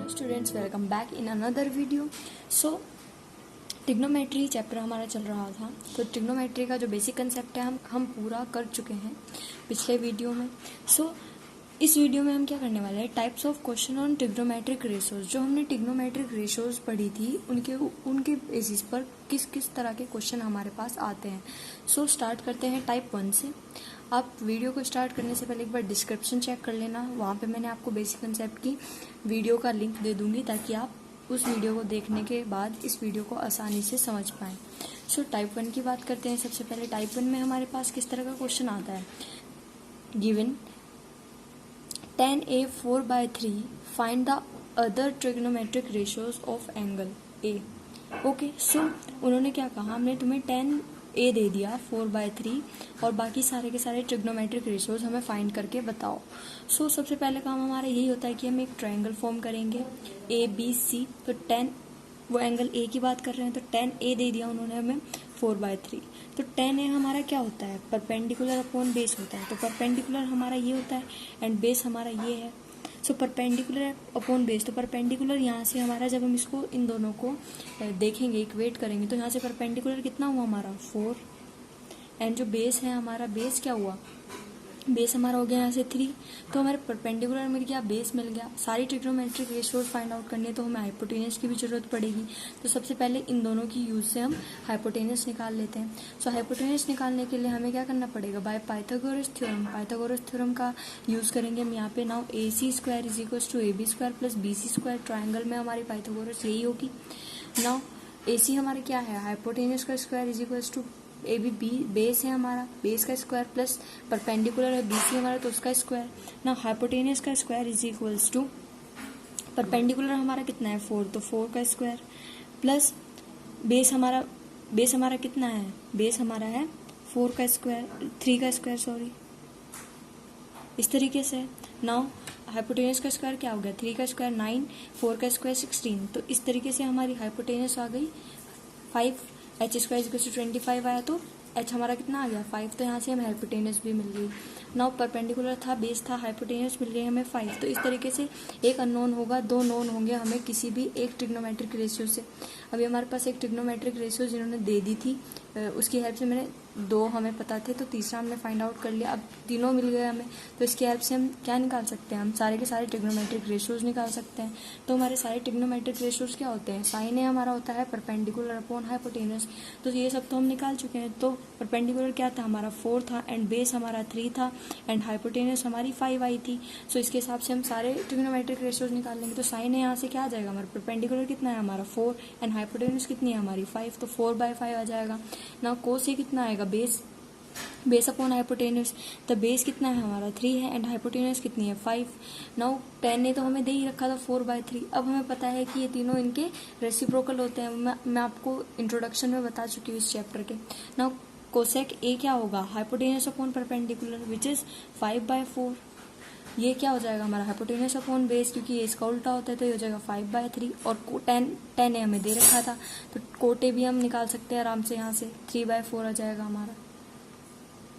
Students, welcome back in another video. So trigonometry chapter हमारा चल रहा था, तो ट्रिग्नोमेट्री का जो बेसिक कंसेप्ट है हम पूरा कर चुके हैं पिछले वीडियो में। सो इस वीडियो में हम क्या करने वाले हैं, types of question on trigonometric ratios. जो हमने ट्रिग्नोमेट्रिक रेशियोज पढ़ी थी उनके बेसिस पर किस किस तरह के क्वेश्चन हमारे पास आते हैं। सो स्टार्ट करते हैं टाइप 1 से। आप वीडियो को स्टार्ट करने से पहले एक बार डिस्क्रिप्शन चेक कर लेना, वहाँ पे मैंने आपको बेसिक कंसेप्ट की वीडियो का लिंक दे दूंगी ताकि आप उस वीडियो को देखने के बाद इस वीडियो को आसानी से समझ पाएँ। सो टाइप 1 की बात करते हैं। सबसे पहले टाइप 1 में हमारे पास किस तरह का क्वेश्चन आता है, given tan A 4/3 find the other trigonometric ratios of angle A। Okay, so उन्होंने क्या कहा, हमने तुम्हें tan A दे दिया 4/3 और बाकी सारे के सारे ट्रिग्नोमेट्रिक रेशियोज हमें फाइंड करके बताओ। सो सबसे पहले काम हमारा यही होता है कि हम एक ट्रायंगल फॉर्म करेंगे ABC। तो tan, वो एंगल A की बात कर रहे हैं, तो tan A दे दिया उन्होंने हमें 4/3। तो tan A हमारा क्या होता है, परपेंडिकुलर अपॉन बेस होता है। तो परपेंडिकुलर हमारा ये होता है एंड बेस हमारा ये है। सो परपेंडिकुलर अपॉन बेस, तो परपेंडिकुलर यहाँ से हमारा, जब हम इसको इन दोनों को देखेंगे, इक्वेट करेंगे, तो यहाँ से परपेंडिकुलर कितना हुआ हमारा 4, एंड जो बेस है हमारा, बेस क्या हुआ, बेस हमारा हो गया यहाँ से 3। तो हमारे परपेंडिकुलर मिल गया, बेस मिल गया। सारी ट्रिग्नोमेट्रिक रेशियोज फाइंड आउट करनी है तो हमें हाइपोटेनस की भी जरूरत पड़ेगी। तो सबसे पहले इन दोनों की यूज से हम हाइपोटेनस निकाल लेते हैं। सो हाइपोटेनस निकालने के लिए हमें क्या करना पड़ेगा, bye Pythagoras theorem. Pythagoras theorem का यूज करेंगे हम यहाँ पे। Now AC² = AB² + BC²। Triangle में हमारी पाइथागोरस यही होगी। नाउ AC हमारे क्या है, हाइपोटेनस का स्क्वायर = AB बेस है हमारा, बेस का स्क्वायर प्लस परपेंडिकुलर है BC हमारा, तो उसका स्क्वायर। ना हाइपोटेनस का स्क्वायर = परपेंडिकुलर हमारा कितना है 4, तो 4 का स्क्वायर प्लस बेस हमारा कितना है, बेस हमारा है 4 का स्क्वायर, 3 का स्क्वायर सॉरी, इस तरीके से। नाउ हाइपोटेनस का स्क्वायर क्या हो गया, 3 का स्क्वायर 9, 4 का स्क्वायर 16। तो इस तरीके से हमारी हाइपोटेनस आ गई 5। H² = 25 आया, तो H हमारा कितना आ गया 5। तो यहाँ से हमें हाइपोटेनस भी मिल गई। नाउ परपेंडिकुलर था, बेस था, हाइपोटेनस मिल रही है हमें 5। तो इस तरीके से एक अननोन होगा, 2 नोन होंगे हमें किसी भी एक ट्रिग्नोमेट्रिक रेशियो से। अभी हमारे पास एक ट्रिग्नोमेट्रिक रेशियो जिन्होंने दे दी थी, उसकी हेल्प से मैंने 2 हमें पता थे, तो तीसरा हमने फाइंड आउट कर लिया। अब तीनों मिल गए हमें, तो इसकी हेल्प से हम क्या निकाल सकते हैं, हम सारे के सारे ट्रिग्नोमेट्रिक रेशियोज निकाल सकते हैं। तो हमारे सारे ट्रिग्नोमेट्रिक रेशियोज क्या होते हैं, साइन ए हमारा होता है परपेंडिकुलर अपॉन हाइपोटेनस। तो ये सब तो हम निकाल चुके हैं। तो परपेंडिकुलर क्या था हमारा 4 था, एंड बेस हमारा 3 था, एंड हाइपोटेनस हमारी 5 आई थी। सो इसके हिसाब से हम सारे ट्रिग्नोमेट्रिक रेशियोज निकाल लेंगे। तो साइन ए यहाँ से क्या आ जाएगा, हमारा परपेंडिकुलर कितना है हमारा 4, एंड हाइपोटेनस कितनी है हमारी 5, तो 4/5 आ जाएगा। ना कोस ए कितना आएगा, बेस अपॉन हाइपोटेनस। तो बेस कितना है हमारा 3 है, एंड हाइपोटेनस कितनी है 5। नाउ tan ने तो हमें दे ही रखा था 4/3। अब हमें पता है कि ये तीनों इनके रेसिप्रोकल होते हैं, मैं आपको इंट्रोडक्शन में बता चुकी हूँ इस चैप्टर के। नाउ कोसेक ए क्या होगा, hypotenuse upon perpendicular which is 5/4। ये क्या हो जाएगा हमारा हाइपोटेनस अपॉन बेस, क्योंकि ये इसका उल्टा होता है, तो ये हो जाएगा 5/3। और tan ए हमें दे रखा था, तो कोट ए भी हम निकाल सकते हैं आराम से, यहाँ से 3/4 आ जाएगा हमारा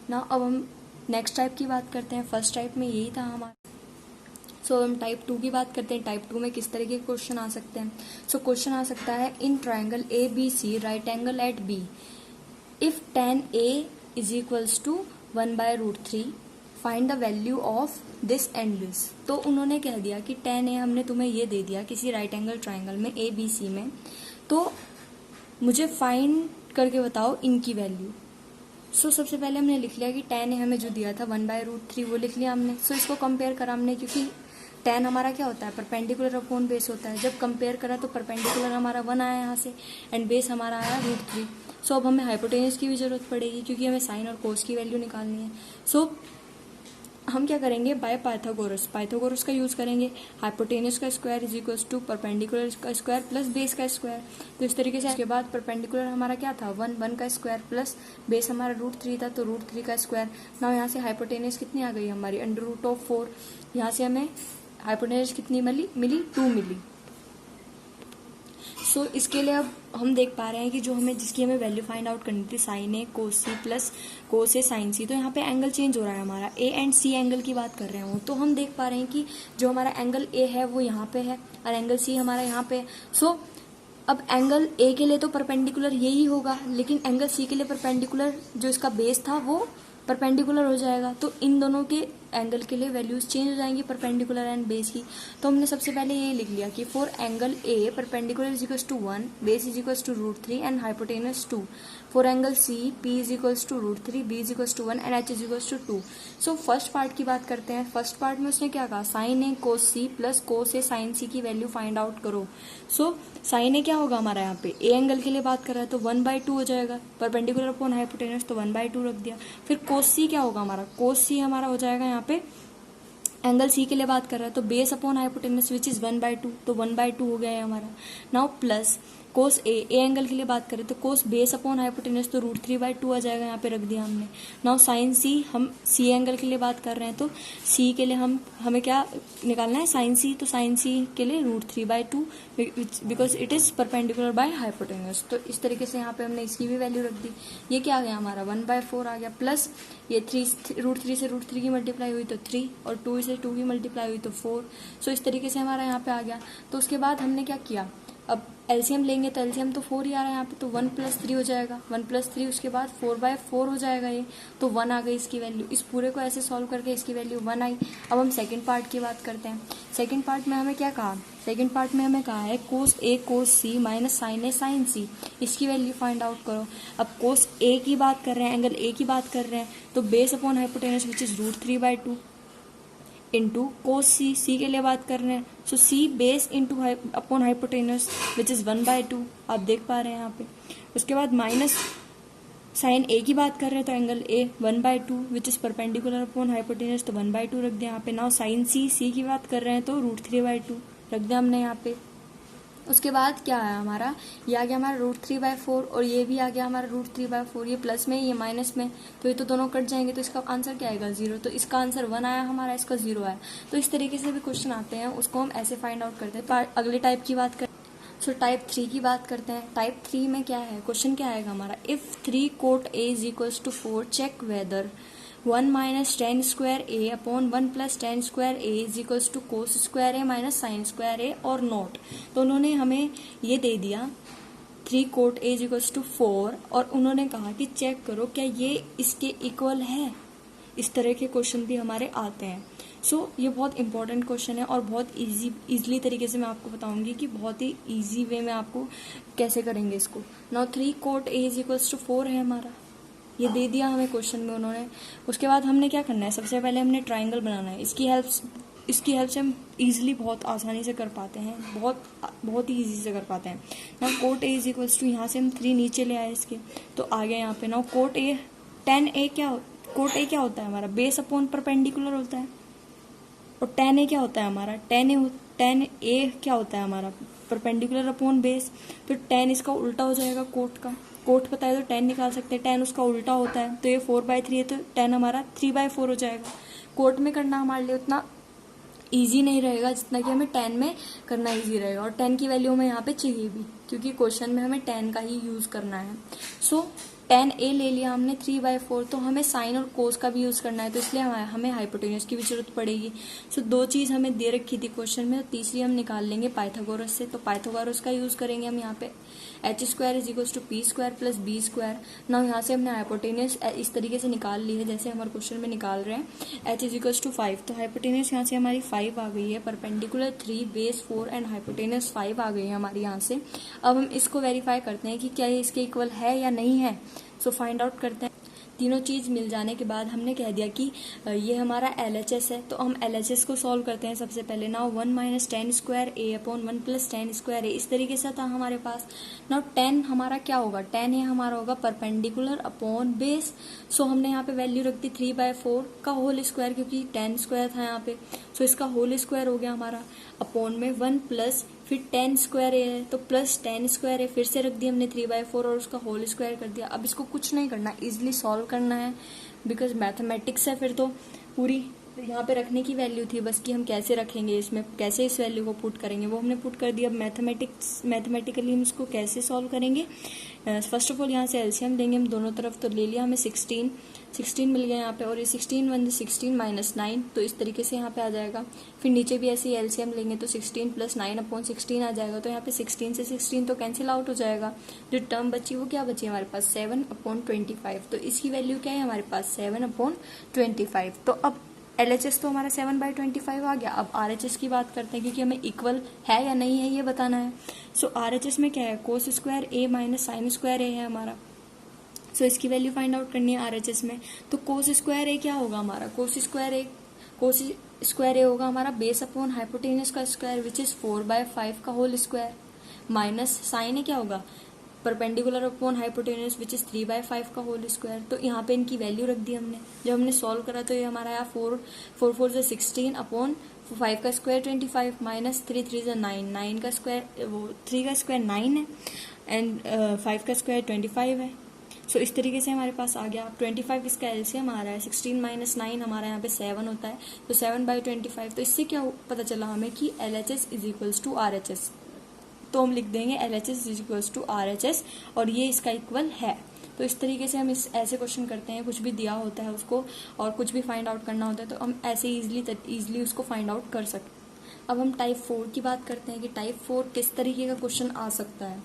ना। अब हम नेक्स्ट टाइप की बात करते हैं। फर्स्ट टाइप में यही था हमारा। सो हम टाइप 2 की बात करते हैं। टाइप 2 में किस तरीके के क्वेश्चन आ सकते हैं। सो क्वेश्चन आ सकता है, in triangle ABC right angle at B if tan A = 1/√3 find the value of this and this. तो उन्होंने कह दिया कि tan A हमने तुम्हें ये दे दिया किसी राइट एंगल ट्राइंगल में ABC में, तो मुझे फाइंड करके बताओ इनकी वैल्यू। सो सबसे पहले हमने लिख लिया कि tan A हमें जो दिया था 1/√3 वो लिख लिया हमने। सो इसको कंपेयर करा हमने, क्योंकि tan हमारा क्या होता है, परपेंडिकुलर अपॉन बेस होता है। जब कंपेयर करा तो परपेंडिकुलर हमारा 1 आया यहाँ से, एंड बेस हमारा आया √3। सो अब हमें हाइपोटेनस की भी जरूरत पड़ेगी, क्योंकि हमें साइन और कोस की वैल्यू निकालनी है। सो हम क्या करेंगे, बाय पाइथागोरस का यूज करेंगे। हाइपोटेनस का स्क्वायर = परपेंडिकुलर का स्क्वायर प्लस बेस का स्क्वायर। तो इस तरीके से उसके बाद परपेंडिकुलर हमारा क्या था 1 का स्क्वायर प्लस बेस हमारा √3 था, तो √3 का स्क्वायर। ना यहाँ से हाइपोटेनस कितनी आ गई हमारी √4। यहाँ से हमें हाइपोटेनस कितनी मिली 2 मिली। सो इसके लिए अब हम देख पा रहे हैं कि जो हमें जिसकी हमें वैल्यू फाइंड आउट करनी थी साइन ए कोस सी प्लस कोस ए साइन सी, तो यहाँ पे एंगल चेंज हो रहा है हमारा, ए एंड सी एंगल की बात कर रहे हैं वो, तो हम देख पा रहे हैं कि जो हमारा एंगल ए है वो यहाँ पे है और एंगल सी हमारा यहाँ पे है। सो अब एंगल ए के लिए तो परपेंडिकुलर यही होगा, लेकिन एंगल सी के लिए परपेंडिकुलर जो इसका बेस था वो परपेंडिकुलर हो जाएगा, तो इन दोनों के एंगल के लिए वैल्यूज चेंज हो जाएंगी परपेंडिकुलर एंड बेस की। तो हमने सबसे पहले ये लिख लिया कि for angle A perpendicular is equals to 1, base is equals to √3 and hypotenuse 2। For angle C P is equals to √3, B is equals to 1 and H is equals to 2। So first part की बात करते हैं। First part में उसने क्या कहा, sign ए कोस C plus cos ए sign सी की value find out करो। सो साइन ए क्या होगा हमारा, यहाँ पे ए एंगल के लिए बात कर रहा है तो 1/2 हो जाएगा, परपेंडिकुलर अपॉन हाइपोटेनस तो 1/2 रख दिया। फिर कोस सी क्या होगा हमारा, कोस सी हमारा हो जाएगा यहाँ पे एंगल सी के लिए बात कर रहा है तो base upon hypotenuse which is 1/2, तो 1/2 हो गया है हमारा। Now plus cos A angle के लिए बात करें तो कोस बेस अपॉन हाइपोटेनस तो √3/2 आ जाएगा, यहाँ पे रख दिया हमने। नाउ साइन सी, हम सी एंगल के लिए बात कर रहे हैं तो सी के लिए हमें क्या निकालना है, साइन सी, तो साइन सी के लिए √3/2 because it is perpendicular by hypotenuse. तो इस तरीके से यहाँ पे हमने इसकी भी वैल्यू रख दी। ये क्या आ गया हमारा 1/4 आ गया, प्लस ये √3 से √3 की मल्टीप्लाई हुई तो 3 और 2 से 2 की मल्टीप्लाई हुई तो 4। सो इस तरीके से हमारा यहाँ पे आ गया। तो उसके बाद हमने क्या किया, अब एलसीएम लेंगे तो एलसीएम तो 4 ही आ रहा है यहाँ पे, तो 1 + 3 हो जाएगा, 1 + 3 उसके बाद 4/4 हो जाएगा ये, तो 1 आ गई इसकी वैल्यू। इस पूरे को ऐसे सॉल्व करके इसकी वैल्यू 1 आई। अब हम सेकंड पार्ट की बात करते हैं। सेकंड पार्ट में हमें क्या कहा, सेकंड पार्ट में हमें कहा है कोस ए कोस सी माइनस साइन ए साइन सी, इसकी वैल्यू फाइंड आउट करो। अब कोस ए की बात कर रहे हैं, एंगल ए की बात कर रहे हैं, तो base upon hypotenuse which is √3/2 into cos C, C के लिए बात कर रहे हैं so C base into upon hypotenuse which is 1/2, आप देख पा रहे हैं यहाँ पे। उसके बाद माइनस साइन ए की बात कर रहे हैं तो angle A 1/2 which is perpendicular upon hypotenuse तो 1/2 रख दिया यहाँ पे। नाउ साइन सी, सी की बात कर रहे हैं तो √3/2 रख दिया हमने यहाँ पे। उसके बाद क्या आया हमारा, ये आ गया हमारा √3/4 और ये भी आ गया हमारा √3/4, ये प्लस में ये माइनस में, तो ये तो दोनों कट जाएंगे, तो इसका आंसर क्या आएगा 0। तो इसका आंसर 1 आया हमारा, इसका 0 आया। तो इस तरीके से भी क्वेश्चन आते हैं, उसको हम ऐसे फाइंड आउट करते हैं। अगले टाइप की बात करते हैं, सो टाइप 3 की बात करते हैं। टाइप 3 में क्या है, क्वेश्चन क्या आएगा हमारा, if 3 cot A is equals to 4 check whether 1 - tan square A upon 1 + tan square A is equals to cos square A minus sine square A और नॉट। तो उन्होंने हमें ये दे दिया 3 cot A is equals to 4 और उन्होंने कहा कि चेक करो क्या ये इसके इक्वल है। इस तरह के क्वेश्चन भी हमारे आते हैं। सो ये बहुत इंपॉर्टेंट क्वेश्चन है और बहुत इजीली तरीके से मैं आपको बताऊंगी कि बहुत ही इजी वे में आपको कैसे करेंगे इसको। Now 3 cot A is equals to 4 है हमारा, ये दे दिया हमें क्वेश्चन में उन्होंने। उसके बाद हमने क्या करना है, सबसे पहले हमने ट्राइंगल बनाना है। इसकी हेल्प से हम इजीली बहुत आसानी से कर पाते हैं, बहुत ही इजी से कर पाते हैं। Now cot A is equals to, यहाँ से हम 3 नीचे ले आए इसके, तो आ गया यहाँ पे। Now cot A tan A क्या होता है हमारा, बेस अपॉन परपेंडिकुलर होता है, और tan A क्या होता है हमारा, tan A क्या होता है हमारा, परपेंडिकुलर अपॉन बेस। तो tan इसका उल्टा हो जाएगा कोट का, कोट पता है तो tan निकाल सकते हैं, tan उसका उल्टा होता है, तो ये 4/3 है तो tan हमारा 3/4 हो जाएगा। कोट में करना हमारे लिए उतना इजी नहीं रहेगा जितना कि हमें tan में करना इजी रहेगा, और tan की वैल्यू हमें यहाँ पे चाहिए भी, क्योंकि क्वेश्चन में हमें tan का ही यूज करना है। सो tan A ले लिया हमने 3/4, तो हमें साइन और कोस का भी यूज करना है, तो इसलिए हमें हाइपोटेन्यूज की भी जरूरत पड़ेगी। सो 2 चीज हमें दे रखी थी क्वेश्चन में, तीसरी हम निकाल लेंगे पाइथागोरस से। तो पाइथागोरस का यूज करेंगे हम यहाँ पे, h² is equals to p² + b²। Now यहाँ से हमने हाइपोटेन्यूज इस तरीके से निकाल ली है जैसे हमारे क्वेश्चन में निकाल रहे हैं। h इज इक्वल्स टू 5, तो हाइपोटेन्यूज यहाँ से हमारी 5 आ गई है, परपेंडिकुलर 3 बेस 4 एंड हाइपोटेन्यूज 5 आ गई है हमारी यहाँ से। अब हम इसको वेरीफाई करते हैं कि क्या ये इसके इक्वल है या नहीं है। सो फाइंड आउट करते हैं। तीनों चीज मिल जाने के बाद हमने कह दिया कि ये हमारा LHS है, तो हम LHS को सॉल्व करते हैं सबसे पहले। Now 1 - tan square A upon 1 + tan square A, इस तरीके से था हमारे पास। नाउ tan हमारा क्या होगा, tan ये हमारा होगा परपेंडिकुलर अपॉन बेस। सो हमने यहाँ पे वैल्यू रख दी 3/4 का होल स्क्वायर, क्योंकि tan स्क्वायर था यहाँ पे, सो इसका होल स्क्वायर हो गया हमारा, अपॉन में 1 प्लस फिर tan स्क्वायर A है तो प्लस tan स्क्वायर A, फिर से रख दिया हमने 3/4 और उसका होल स्क्वायर कर दिया। अब इसको कुछ नहीं करना, इजिली सॉल्व करना है, बिकॉज मैथमेटिक्स है फिर तो पूरी, यहाँ पे रखने की वैल्यू थी बस कि हम कैसे रखेंगे, इसमें कैसे इस वैल्यू को पुट करेंगे, वो हमने पुट कर दिया। अब मैथमेटिकली हम इसको कैसे सॉल्व करेंगे। फर्स्ट ऑफ ऑल यहाँ से एलसीएम लेंगे हम दोनों तरफ, तो ले लिया हमें 16 मिल गया यहाँ पे, और ये 16 माइनस 9, तो इस तरीके से यहाँ पे आ जाएगा। फिर नीचे भी ऐसे ही एलसीएम लेंगे तो 16 प्लस 9/16 आ जाएगा, तो यहाँ पे 16 से 16 तो कैंसिल आउट हो जाएगा। जो टर्म बची वो क्या बची हमारे पास 7/25, तो इसकी वैल्यू क्या है हमारे पास 7/25। तो अब LHS तो हमारा 7/25 आ गया। अब RHS की बात करते हैं क्योंकि हमें इक्वल है या नहीं है ये बताना है। सो RHS में क्या है cos square A minus sine square A है हमारा। सो इसकी वैल्यू फाइंड आउट करनी है RHS में। तो कोस स्क्वायर A क्या होगा हमारा, कोस स्क्वायर A होगा हमारा बेस अपॉन हाइपोटेनस का स्क्वायर विच इज 4/5 का whole square, minus sine A क्या होगा perpendicular upon hypotenuse which is 3/5 का होल स्क्वायर। तो यहाँ पे इनकी वैल्यू रख दी हमने। जब हमने सॉल्व करा तो ये हमारा आया 4 4 16 अपॉन 5 का स्क्वायर 25 माइनस 3 3 9, 9 का स्क्वायर वो 3 का स्क्वायर 9 है एंड 5 का स्क्वायर 25 है। सो इस तरीके से हमारे पास आ गया। 25 इसका एलसीएम आ रहा है, 16 माइनस 9 हमारा यहाँ पे 7 होता है, तो 7/25। तो इससे क्या पता चला हमें कि LHS is equals to RHS। तो हम लिख देंगे LHS is equals to RHS और ये इसका इक्वल है। तो इस तरीके से हम ऐसे क्वेश्चन करते हैं, कुछ भी दिया होता है उसको और कुछ भी फाइंड आउट करना होता है तो हम ऐसे इजीली उसको फाइंड आउट कर सकते हैं। अब हम टाइप 4 की बात करते हैं कि टाइप 4 किस तरीके का क्वेश्चन आ सकता है।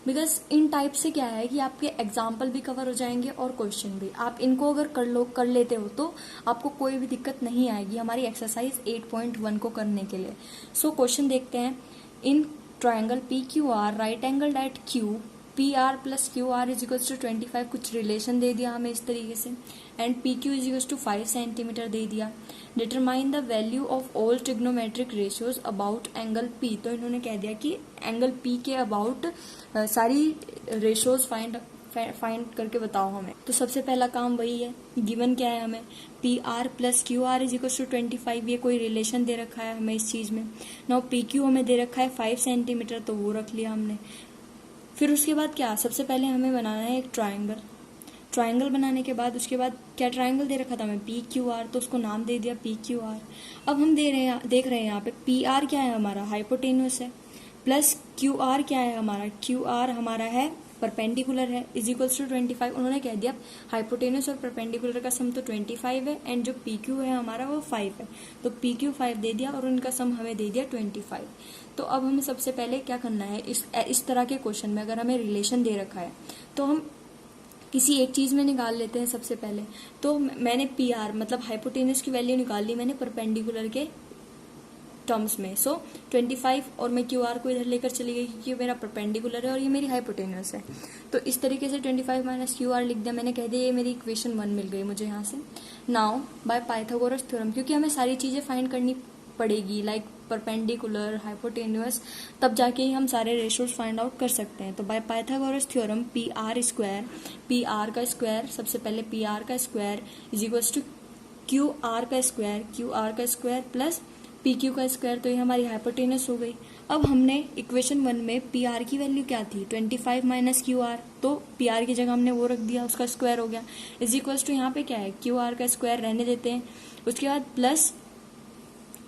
बिकॉज इन टाइप से क्या है कि आपके एग्जाम्पल भी कवर हो जाएंगे और क्वेश्चन भी। आप इनको अगर कर लेते हो तो आपको कोई भी दिक्कत नहीं आएगी हमारी एक्सरसाइज 8.1 को करने के लिए। सो क्वेश्चन देखते हैं। In triangle PQR right angle at Q PR plus QR is equal to 25, कुछ रिलेशन दे दिया हमें इस तरीके से, and PQ is equal to 5 centimetre दे दिया। Determine the value of all trigonometric ratios about angle P। तो इन्होंने कह दिया कि एंगल P के अबाउट सारी रेशियोज फाइंड करके बताओ हमें। तो सबसे पहला काम वही है, गिवन क्या है हमें PR plus QR is equal to 25, ये कोई रिलेशन दे रखा है हमें इस चीज में। नाउ PQ हमें दे रखा है 5 सेंटीमीटर, तो वो रख लिया हमने। फिर उसके बाद क्या, सबसे पहले हमें बनाना है एक ट्राइंगल बनाने के बाद उसके बाद क्या ट्राइंगल दे रखा था हमें PQR, तो उसको नाम दे दिया PQR। अब हम देख रहे हैं यहाँ पे PR क्या है हमारा हाइपोटेन्यूस है, प्लस QR क्या है हमारा QR हमारा है परपेंडिकुलर है, इज इक्वल्स टू 25। उन्होंने कह दिया हाइपोटेनस और परपेंडिकुलर का सम तो 25 है एंड जो PQ है हमारा वो 5 है, तो PQ 5 दे दिया और उनका सम हमें दे दिया 25। तो अब हमें सबसे पहले क्या करना है, इस तरह के क्वेश्चन में अगर हमें रिलेशन दे रखा है तो हम किसी एक चीज में निकाल लेते हैं सबसे पहले। तो मैंने PR मतलब हाइपोटेनस की वैल्यू निकाल ली मैंने परपेंडिकुलर के टर्म्स में। सो 25 और मैं QR को इधर लेकर चली गई क्योंकि मेरा परपेंडिकुलर है और ये मेरी हाइपोटेनस है। तो इस तरीके से 25 माइनस QR लिख दिया मैंने, कह दिया ये मेरी इक्वेशन 1 मिल गई मुझे यहाँ से। नाउ बाय पाइथागोरस थ्योरम, क्योंकि हमें सारी चीजें फाइंड करनी पड़ेगी लाइक परपेंडिकुलर हाइपोटेन्यूस, तब जाके ही हम सारे रेशियोज फाइंड आउट कर सकते हैं। तो बाय पाइथागोरस थ्योरम PR का स्क्वायर सबसे पहले PR का square is equal to QR का स्क्वायर प्लस PQ का स्क्वायर, तो ये हमारी हाइपोटेनस हो गई। अब हमने इक्वेशन 1 में PR की वैल्यू क्या थी 25 माइनस QR, तो PR की जगह हमने वो रख दिया, उसका स्क्वायर हो गया, इज इक्वल्स टू यहाँ पे क्या है QR का स्क्वायर रहने देते हैं। उसके बाद प्लस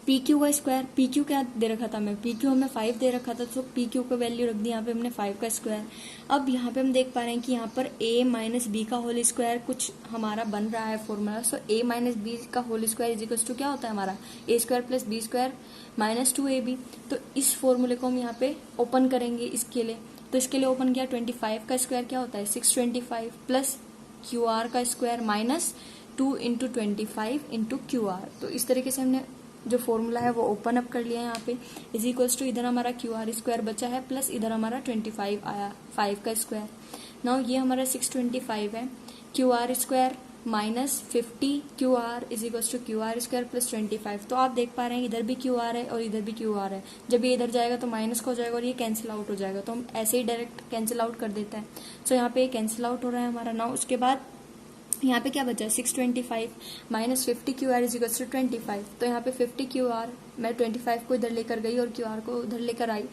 PQ का स्क्वायर, PQ क्या दे रखा था हमें PQ हमें 5 दे रखा था, तो PQ का वैल्यू रख दी यहाँ पे हमने 5 का स्क्वायर। अब यहाँ पे हम देख पा रहे हैं कि यहाँ पर A माइनस बी का होल स्क्वायर कुछ हमारा बन रहा है formula. So A minus B का whole square is equal to क्या होता है हमारा A square plus B square minus 2AB। तो इस फॉर्मूले को हम यहाँ पे ओपन करेंगे इसके लिए, तो इसके लिए ओपन किया 25 का स्क्वायर क्या होता है 625 प्लस QR का square minus 2 into 25 into QR। तो इस तरीके से हमने जो फॉर्मूला है वो ओपन अप कर लिया है यहाँ पे, इज इक्वल्स टू इधर हमारा QR स्क्वायर बचा है प्लस इधर हमारा 25 आया 5 का स्क्वायर। नाउ ये हमारा 625 है, QR square minus 50 QR is equals to QR square plus 25। तो आप देख पा रहे हैं इधर भी QR है और इधर भी QR है, जब ये इधर जाएगा तो माइनस का हो जाएगा और ये कैंसिल आउट हो जाएगा, तो हम ऐसे ही डायरेक्ट कैंसिल आउट कर देते हैं। सो यहाँ पे कैंसिल आउट हो रहा है हमारा। नाउ उसके बाद यहाँ पे क्या बचा, 625 minus 50 Q R is equal to 25। तो यहाँ पे 50 क्यू आर, मैं 25 को इधर लेकर गई और क्यू आर को उधर लेकर आई।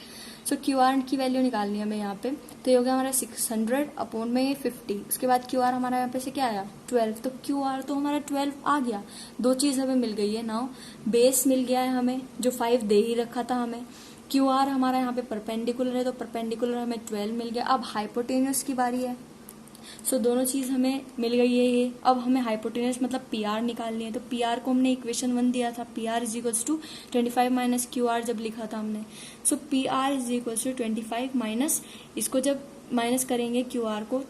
सो क्यू आर की वैल्यू निकालनी है हमें यहाँ पे। तो ये हो गया हमारा 600 अपॉन में ये 50। उसके बाद क्यू आर हमारा यहाँ पे से क्या आया, 12। तो क्यू आर तो हमारा 12 आ गया। दो चीज़ हमें मिल गई है नाउ, बेस मिल गया है हमें जो 5 दे ही रखा था हमें। क्यू आर हमारा यहाँ पे परपेंडिकुलर है, तो परपेंडिकुलर हमें 12 मिल गया। अब हाइपोटेन्यूस की बारी है। सो दोनों चीज़ हमें मिल गई है ये। अब हमें हाइपोटेन्यूस मतलब पी आर निकालनी है। तो पी आर को हमने इक्वेशन 1 दिया था, P R is equals to 25 minus Q R जब लिखा था हमने। So P R is equals to 25 minus, इसको जब माइनस करेंगे क्यू आर को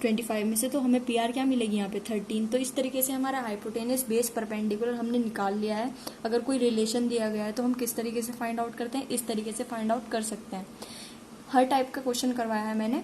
25 में से, तो हमें पी आर क्या मिलेगी यहाँ पे 13। तो इस तरीके से हमारा हाइपोटेन्यूस बेस परपेंडिकुलर हमने निकाल लिया है। अगर कोई रिलेशन दिया गया है तो हम किस तरीके से फाइंड आउट करते हैं, इस तरीके से फाइंड आउट कर सकते हैं। हर टाइप का क्वेश्चन करवाया है मैंने,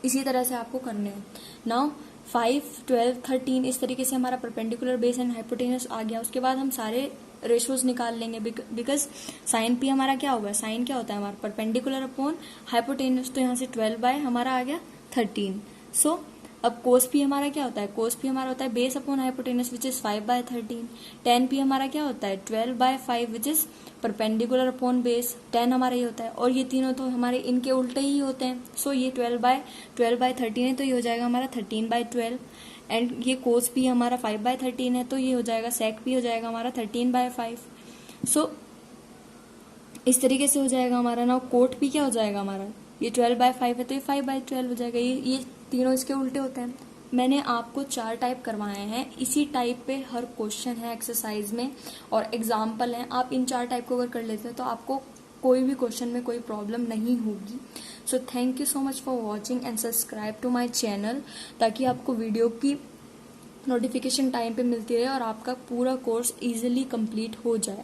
इसी तरह से आपको करने हैं। नाउ 5, 12, 13 इस तरीके से हमारा परपेंडिकुलर बेस एंड हाइपोटेन्यूस आ गया। उसके बाद हम सारे रेशोज निकाल लेंगे, बिकॉज साइन पी हमारा क्या होगा, साइन क्या होता है हमारा परपेंडिकुलर अपॉन हाइपोटेन्यूस। तो यहाँ से 12 बाय हमारा आ गया 13। सो अब कोस पी हमारा क्या होता है, कोस पी हमारा होता है base upon hypotenuse which is 5 by 13। Tan P हमारा क्या होता है 12 by 5 which is perpendicular upon base 10 हमारा ये होता है। और ये तीनों तो हमारे इनके उल्टे ही होते हैं। सो ये 12 बाय 13 है, तो ये हो जाएगा हमारा 13 बाय 12। एंड ये कोस पी हमारा 5 बाय 13 है, तो ये हो जाएगा सेक पी हो जाएगा हमारा 13 बाय 5। सो इस तरीके से हो जाएगा हमारा। ना कोट पी क्या हो जाएगा हमारा, ये 12 बाय 5 है तो ये 5 बाय 12 हो जाएगा। ये तीनों इसके उल्टे होते हैं। मैंने आपको 4 टाइप करवाए हैं, इसी टाइप पे हर क्वेश्चन है एक्सरसाइज में और एग्जाम्पल है। आप इन 4 टाइप को अगर कर लेते हैं तो आपको कोई भी क्वेश्चन में कोई प्रॉब्लम नहीं होगी। So thank you so much for watching and subscribe to my channel, ताकि आपको वीडियो की नोटिफिकेशन टाइम पे मिलती रहे और आपका पूरा कोर्स इजीली कंप्लीट हो जाए।